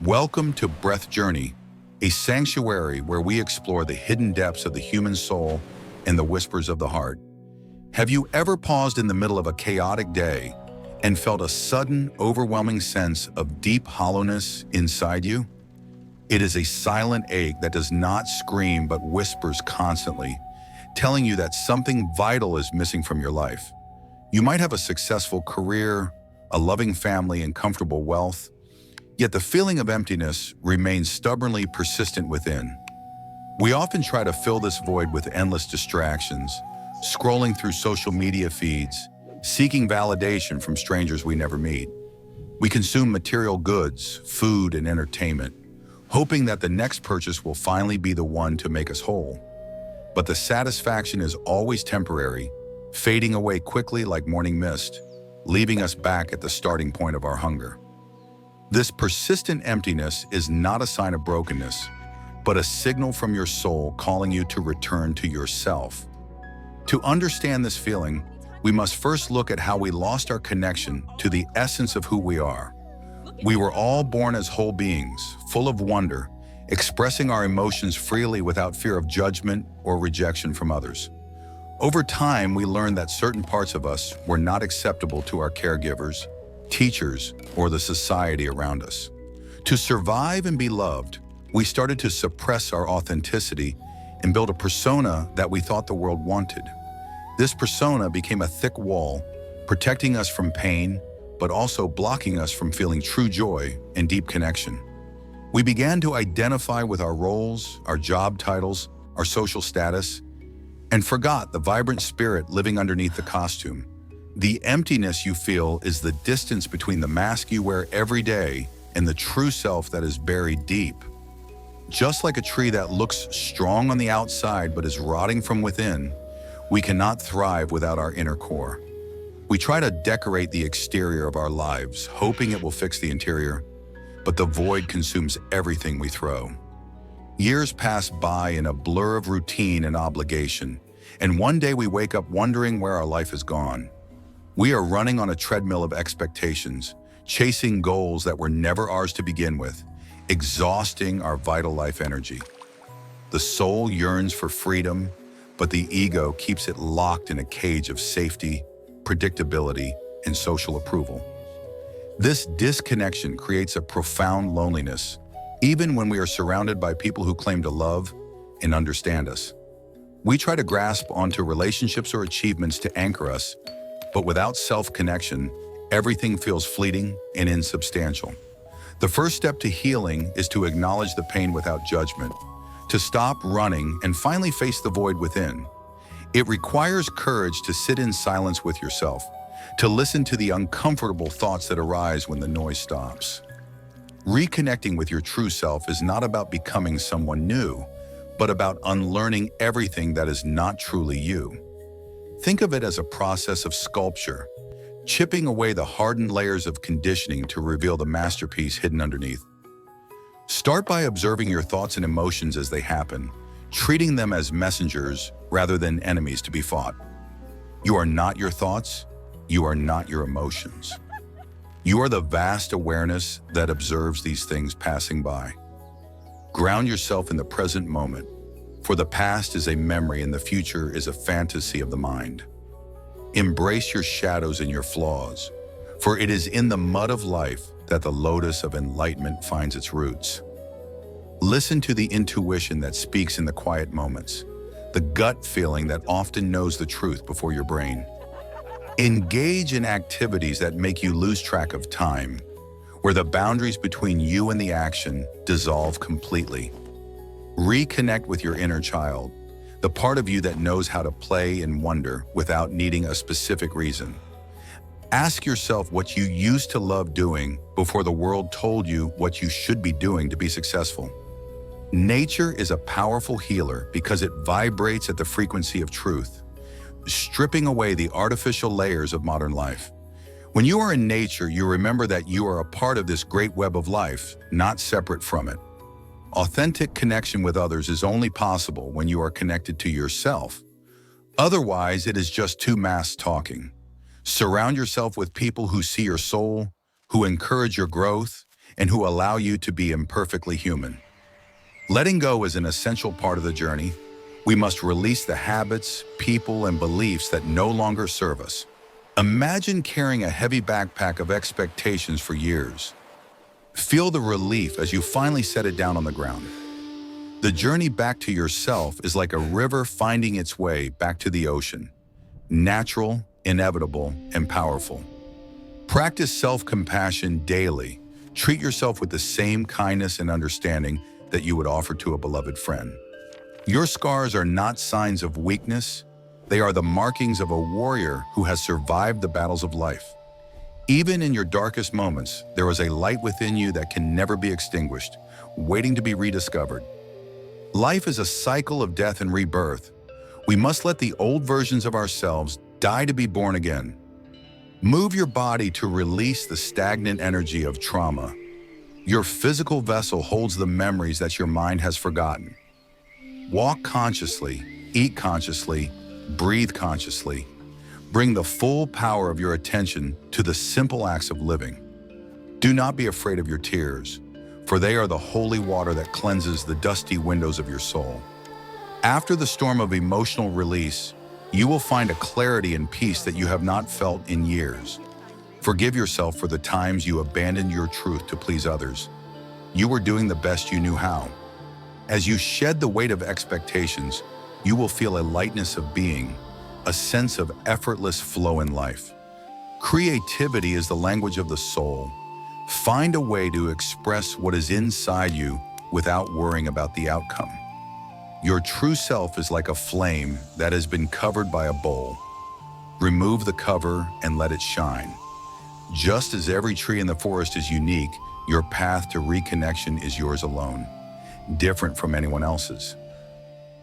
Welcome to Breath Journey, a sanctuary where we explore the hidden depths of the human soul and the whispers of the heart. Have you ever paused in the middle of a chaotic day and felt a sudden, overwhelming sense of deep hollowness inside you? It is a silent ache that does not scream but whispers constantly, telling you that something vital is missing from your life. You might have a successful career, a loving family, and comfortable wealth, yet the feeling of emptiness remains stubbornly persistent within. We often try to fill this void with endless distractions, scrolling through social media feeds, seeking validation from strangers we never meet. We consume material goods, food, and entertainment, hoping that the next purchase will finally be the one to make us whole. But the satisfaction is always temporary, fading away quickly like morning mist, leaving us back at the starting point of our hunger. This persistent emptiness is not a sign of brokenness, but a signal from your soul calling you to return to yourself. To understand this feeling, we must first look at how we lost our connection to the essence of who we are. We were all born as whole beings, full of wonder, expressing our emotions freely without fear of judgment or rejection from others. Over time, we learned that certain parts of us were not acceptable to our caregivers, teachers, or the society around us. To survive and be loved, we started to suppress our authenticity and build a persona that we thought the world wanted. This persona became a thick wall, protecting us from pain, but also blocking us from feeling true joy and deep connection. We began to identify with our roles, our job titles, our social status, and forgot the vibrant spirit living underneath the costume. The emptiness you feel is the distance between the mask you wear every day and the true self that is buried deep. Just like a tree that looks strong on the outside but is rotting from within, we cannot thrive without our inner core. We try to decorate the exterior of our lives, hoping it will fix the interior, but the void consumes everything we throw. Years pass by in a blur of routine and obligation, and one day we wake up wondering where our life has gone. We are running on a treadmill of expectations, chasing goals that were never ours to begin with, exhausting our vital life energy. The soul yearns for freedom, but the ego keeps it locked in a cage of safety, predictability, and social approval. This disconnection creates a profound loneliness, even when we are surrounded by people who claim to love and understand us. We try to grasp onto relationships or achievements to anchor us, but without self-connection, everything feels fleeting and insubstantial. The first step to healing is to acknowledge the pain without judgment, to stop running and finally face the void within. It requires courage to sit in silence with yourself, to listen to the uncomfortable thoughts that arise when the noise stops. Reconnecting with your true self is not about becoming someone new, but about unlearning everything that is not truly you. Think of it as a process of sculpture, chipping away the hardened layers of conditioning to reveal the masterpiece hidden underneath. Start by observing your thoughts and emotions as they happen, treating them as messengers rather than enemies to be fought. You are not your thoughts. You are not your emotions. You are the vast awareness that observes these things passing by. Ground yourself in the present moment, for the past is a memory and the future is a fantasy of the mind. Embrace your shadows and your flaws, for it is in the mud of life that the lotus of enlightenment finds its roots. Listen to the intuition that speaks in the quiet moments, the gut feeling that often knows the truth before your brain. Engage in activities that make you lose track of time, where the boundaries between you and the action dissolve completely. Reconnect with your inner child, the part of you that knows how to play and wonder without needing a specific reason. Ask yourself what you used to love doing before the world told you what you should be doing to be successful. Nature is a powerful healer because it vibrates at the frequency of truth, stripping away the artificial layers of modern life. When you are in nature, you remember that you are a part of this great web of life, not separate from it. Authentic connection with others is only possible when you are connected to yourself. Otherwise, it is just two masks talking. Surround yourself with people who see your soul, who encourage your growth, and who allow you to be imperfectly human. Letting go is an essential part of the journey. We must release the habits, people, and beliefs that no longer serve us. Imagine carrying a heavy backpack of expectations for years. Feel the relief as you finally set it down on the ground. The journey back to yourself is like a river finding its way back to the ocean. Natural, inevitable, and powerful. Practice self-compassion daily. Treat yourself with the same kindness and understanding that you would offer to a beloved friend. Your scars are not signs of weakness. They are the markings of a warrior who has survived the battles of life. Even in your darkest moments, there is a light within you that can never be extinguished, waiting to be rediscovered. Life is a cycle of death and rebirth. We must let the old versions of ourselves die to be born again. Move your body to release the stagnant energy of trauma. Your physical vessel holds the memories that your mind has forgotten. Walk consciously, eat consciously, breathe consciously. Bring the full power of your attention to the simple acts of living. Do not be afraid of your tears, for they are the holy water that cleanses the dusty windows of your soul. After the storm of emotional release, you will find a clarity and peace that you have not felt in years. Forgive yourself for the times you abandoned your truth to please others. You were doing the best you knew how. As you shed the weight of expectations, you will feel a lightness of being, a sense of effortless flow in life. Creativity is the language of the soul. Find a way to express what is inside you without worrying about the outcome. Your true self is like a flame that has been covered by a bowl. Remove the cover and let it shine. Just as every tree in the forest is unique, your path to reconnection is yours alone, different from anyone else's.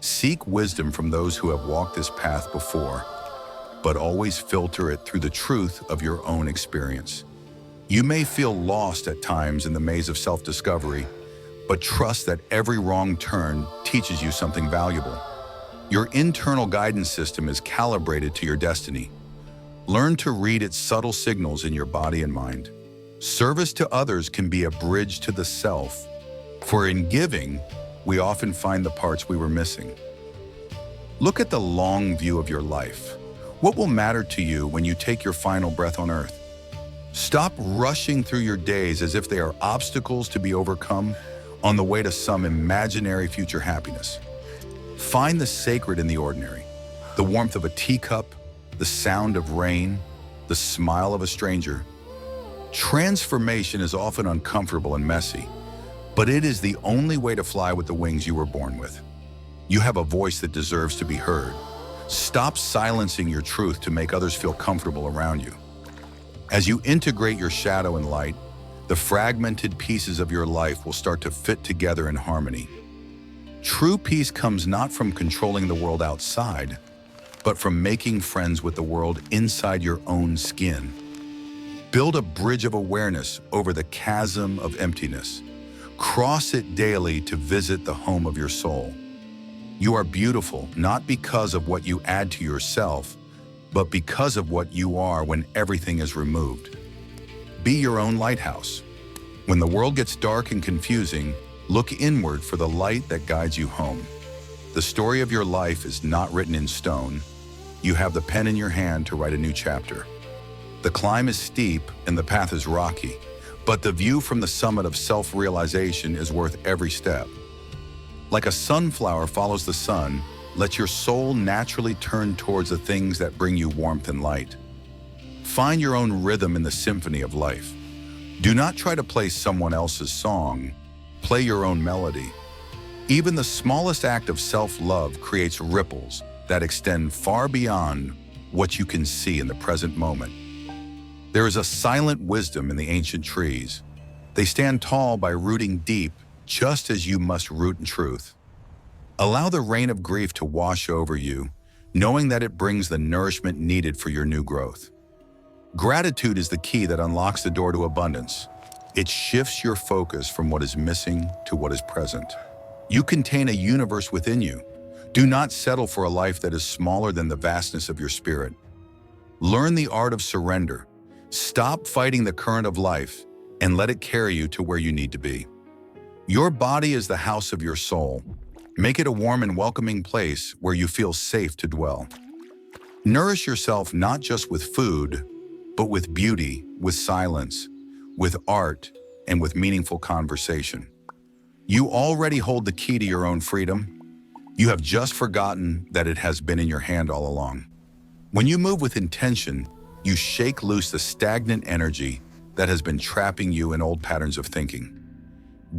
Seek wisdom from those who have walked this path before, but always filter it through the truth of your own experience. You may feel lost at times in the maze of self-discovery, but trust that every wrong turn teaches you something valuable. Your internal guidance system is calibrated to your destiny. Learn to read its subtle signals in your body and mind. Service to others can be a bridge to the self, for in giving, we often find the parts we were missing. Look at the long view of your life. What will matter to you when you take your final breath on earth? Stop rushing through your days as if they are obstacles to be overcome on the way to some imaginary future happiness. Find the sacred in the ordinary, the warmth of a teacup, the sound of rain, the smile of a stranger. Transformation is often uncomfortable and messy, but it is the only way to fly with the wings you were born with. You have a voice that deserves to be heard. Stop silencing your truth to make others feel comfortable around you. As you integrate your shadow and light, the fragmented pieces of your life will start to fit together in harmony. True peace comes not from controlling the world outside, but from making friends with the world inside your own skin. Build a bridge of awareness over the chasm of emptiness. Cross it daily to visit the home of your soul. You are beautiful not because of what you add to yourself, but because of what you are when everything is removed. Be your own lighthouse. When the world gets dark and confusing, look inward for the light that guides you home. The story of your life is not written in stone. You have the pen in your hand to write a new chapter. The climb is steep and the path is rocky, but the view from the summit of self-realization is worth every step. Like a sunflower follows the sun, let your soul naturally turn towards the things that bring you warmth and light. Find your own rhythm in the symphony of life. Do not try to play someone else's song. Play your own melody. Even the smallest act of self-love creates ripples that extend far beyond what you can see in the present moment. There is a silent wisdom in the ancient trees. They stand tall by rooting deep, just as you must root in truth. Allow the rain of grief to wash over you, knowing that it brings the nourishment needed for your new growth. Gratitude is the key that unlocks the door to abundance. It shifts your focus from what is missing to what is present. You contain a universe within you. Do not settle for a life that is smaller than the vastness of your spirit. Learn the art of surrender. Stop fighting the current of life and let it carry you to where you need to be. Your body is the house of your soul. Make it a warm and welcoming place where you feel safe to dwell. Nourish yourself not just with food, but with beauty, with silence, with art, and with meaningful conversation. You already hold the key to your own freedom. You have just forgotten that it has been in your hand all along. When you move with intention, you shake loose the stagnant energy that has been trapping you in old patterns of thinking.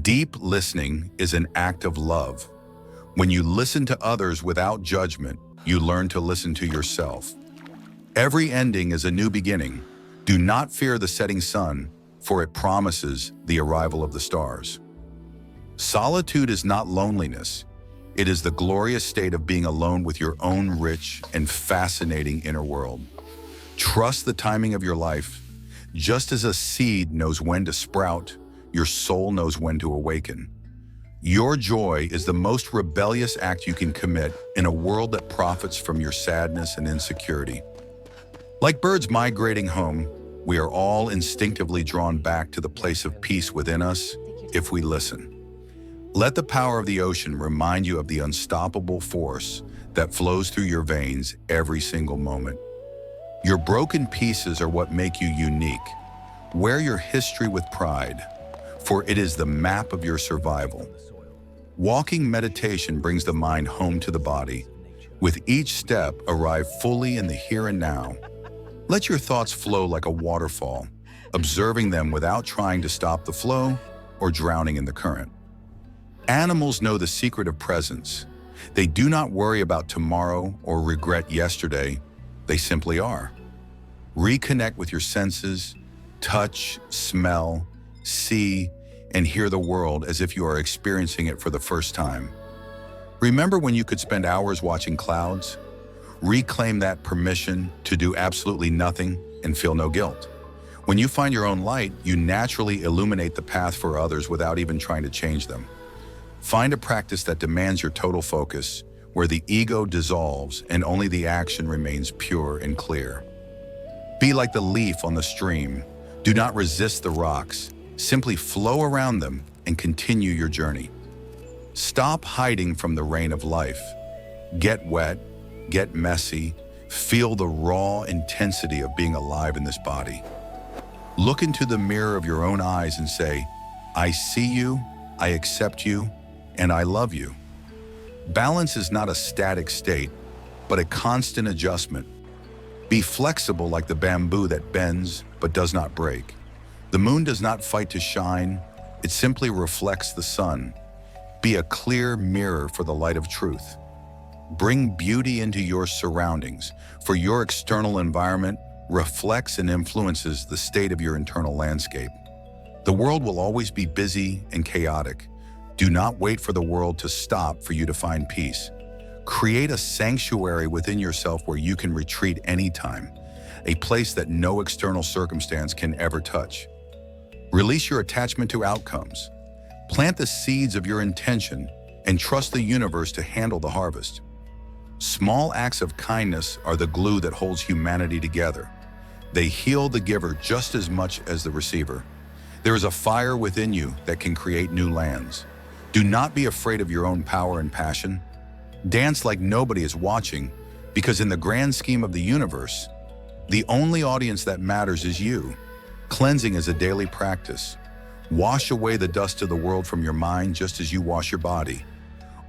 Deep listening is an act of love. When you listen to others without judgment, you learn to listen to yourself. Every ending is a new beginning. Do not fear the setting sun, for it promises the arrival of the stars. Solitude is not loneliness. It is the glorious state of being alone with your own rich and fascinating inner world. Trust the timing of your life. Just as a seed knows when to sprout, your soul knows when to awaken. Your joy is the most rebellious act you can commit in a world that profits from your sadness and insecurity. Like birds migrating home, we are all instinctively drawn back to the place of peace within us if we listen. Let the power of the ocean remind you of the unstoppable force that flows through your veins every single moment. Your broken pieces are what make you unique. Wear your history with pride, for it is the map of your survival. Walking meditation brings the mind home to the body. With each step, arrive fully in the here and now. Let your thoughts flow like a waterfall, observing them without trying to stop the flow or drowning in the current. Animals know the secret of presence. They do not worry about tomorrow or regret yesterday. They simply are. Reconnect with your senses, touch, smell, see, and hear the world as if you are experiencing it for the first time. Remember when you could spend hours watching clouds? Reclaim that permission to do absolutely nothing and feel no guilt. When you find your own light, you naturally illuminate the path for others without even trying to change them. Find a practice that demands your total focus, where the ego dissolves and only the action remains pure and clear. Be like the leaf on the stream. Do not resist the rocks. Simply flow around them and continue your journey. Stop hiding from the rain of life. Get wet, get messy, feel the raw intensity of being alive in this body. Look into the mirror of your own eyes and say, I see you, I accept you, and I love you. Balance is not a static state, but a constant adjustment. Be flexible like the bamboo that bends but does not break. The moon does not fight to shine, it simply reflects the sun. Be a clear mirror for the light of truth. Bring beauty into your surroundings, for your external environment reflects and influences the state of your internal landscape. The world will always be busy and chaotic. Do not wait for the world to stop for you to find peace. Create a sanctuary within yourself where you can retreat anytime, a place that no external circumstance can ever touch. Release your attachment to outcomes. Plant the seeds of your intention and trust the universe to handle the harvest. Small acts of kindness are the glue that holds humanity together. They heal the giver just as much as the receiver. There is a fire within you that can create new lands. Do not be afraid of your own power and passion. Dance like nobody is watching, because in the grand scheme of the universe, the only audience that matters is you. Cleansing is a daily practice. Wash away the dust of the world from your mind just as you wash your body.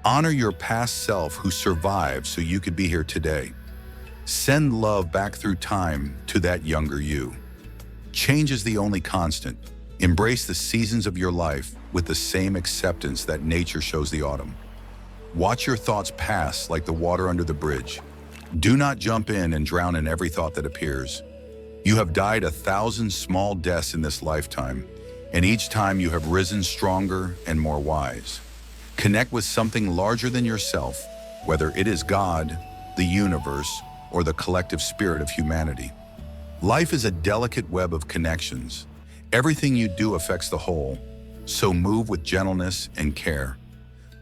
Honor your past self who survived so you could be here today. Send love back through time to that younger you. Change is the only constant. Embrace the seasons of your life with the same acceptance that nature shows the autumn. Watch your thoughts pass like the water under the bridge. Do not jump in and drown in every thought that appears. You have died 1,000 small deaths in this lifetime, and each time you have risen stronger and more wise. Connect with something larger than yourself, whether it is God, the universe, or the collective spirit of humanity. Life is a delicate web of connections. Everything you do affects the whole, so move with gentleness and care.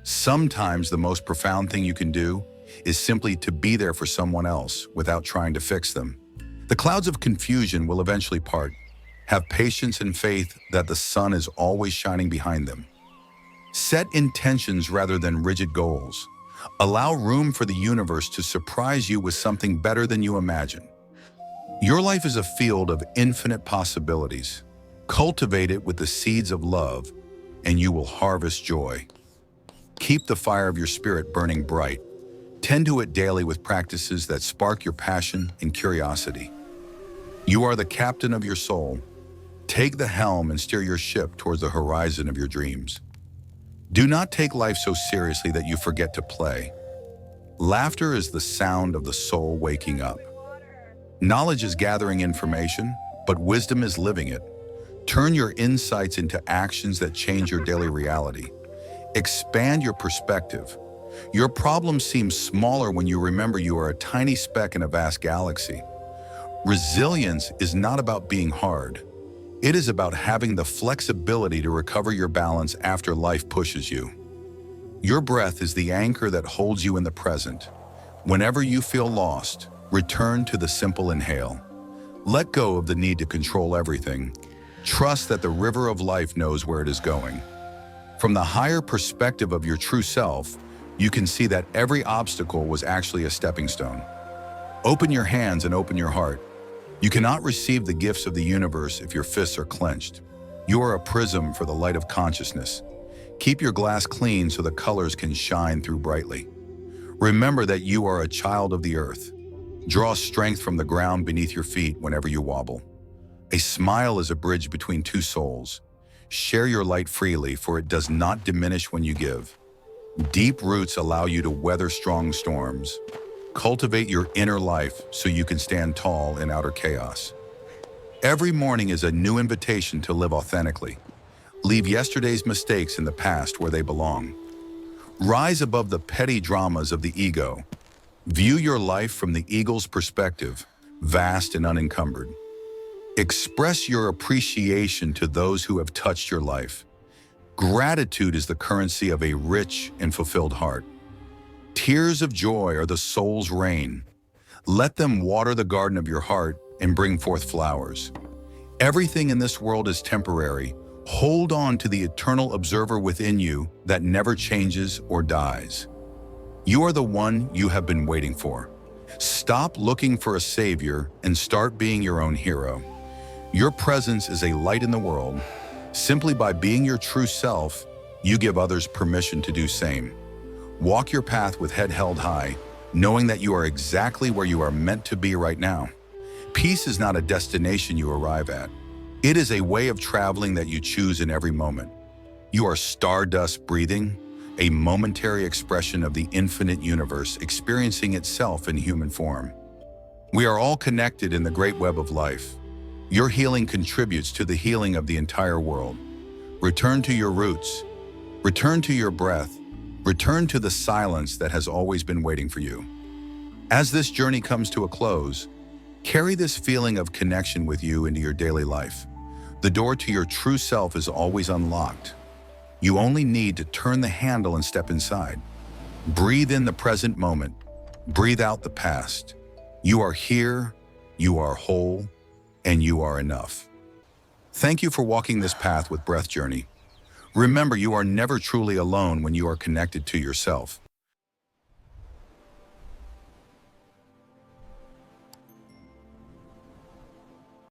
Sometimes the most profound thing you can do is simply to be there for someone else without trying to fix them. The clouds of confusion will eventually part. Have patience and faith that the sun is always shining behind them. Set intentions rather than rigid goals. Allow room for the universe to surprise you with something better than you imagine. Your life is a field of infinite possibilities. Cultivate it with the seeds of love, and you will harvest joy. Keep the fire of your spirit burning bright. Tend to it daily with practices that spark your passion and curiosity. You are the captain of your soul. Take the helm and steer your ship towards the horizon of your dreams. Do not take life so seriously that you forget to play. Laughter is the sound of the soul waking up. Knowledge is gathering information, but wisdom is living it. Turn your insights into actions that change your daily reality. Expand your perspective. Your problems seem smaller when you remember you are a tiny speck in a vast galaxy. Resilience is not about being hard. It is about having the flexibility to recover your balance after life pushes you. Your breath is the anchor that holds you in the present. Whenever you feel lost, return to the simple inhale. Let go of the need to control everything. Trust that the river of life knows where it is going. From the higher perspective of your true self, you can see that every obstacle was actually a stepping stone. Open your hands and open your heart. You cannot receive the gifts of the universe if your fists are clenched. You are a prism for the light of consciousness. Keep your glass clean so the colors can shine through brightly. Remember that you are a child of the earth. Draw strength from the ground beneath your feet whenever you wobble. A smile is a bridge between two souls. Share your light freely, for it does not diminish when you give. Deep roots allow you to weather strong storms. Cultivate your inner life so you can stand tall in outer chaos. Every morning is a new invitation to live authentically. Leave yesterday's mistakes in the past where they belong. Rise above the petty dramas of the ego. View your life from the eagle's perspective, vast and unencumbered. Express your appreciation to those who have touched your life. Gratitude is the currency of a rich and fulfilled heart. Tears of joy are the soul's rain. Let them water the garden of your heart and bring forth flowers. Everything in this world is temporary. Hold on to the eternal observer within you that never changes or dies. You are the one you have been waiting for. Stop looking for a savior and start being your own hero. Your presence is a light in the world. Simply by being your true self, you give others permission to do same. Walk your path with head held high, knowing that you are exactly where you are meant to be right now. Peace is not a destination you arrive at. It is a way of traveling that you choose in every moment. You are stardust breathing, a momentary expression of the infinite universe experiencing itself in human form. We are all connected in the great web of life. Your healing contributes to the healing of the entire world. Return to your roots. Return to your breath. Return to the silence that has always been waiting for you. As this journey comes to a close, carry this feeling of connection with you into your daily life. The door to your true self is always unlocked. You only need to turn the handle and step inside. Breathe in the present moment. Breathe out the past. You are here, you are whole, and you are enough. Thank you for walking this path with Breath Journey. Remember, you are never truly alone when you are connected to yourself.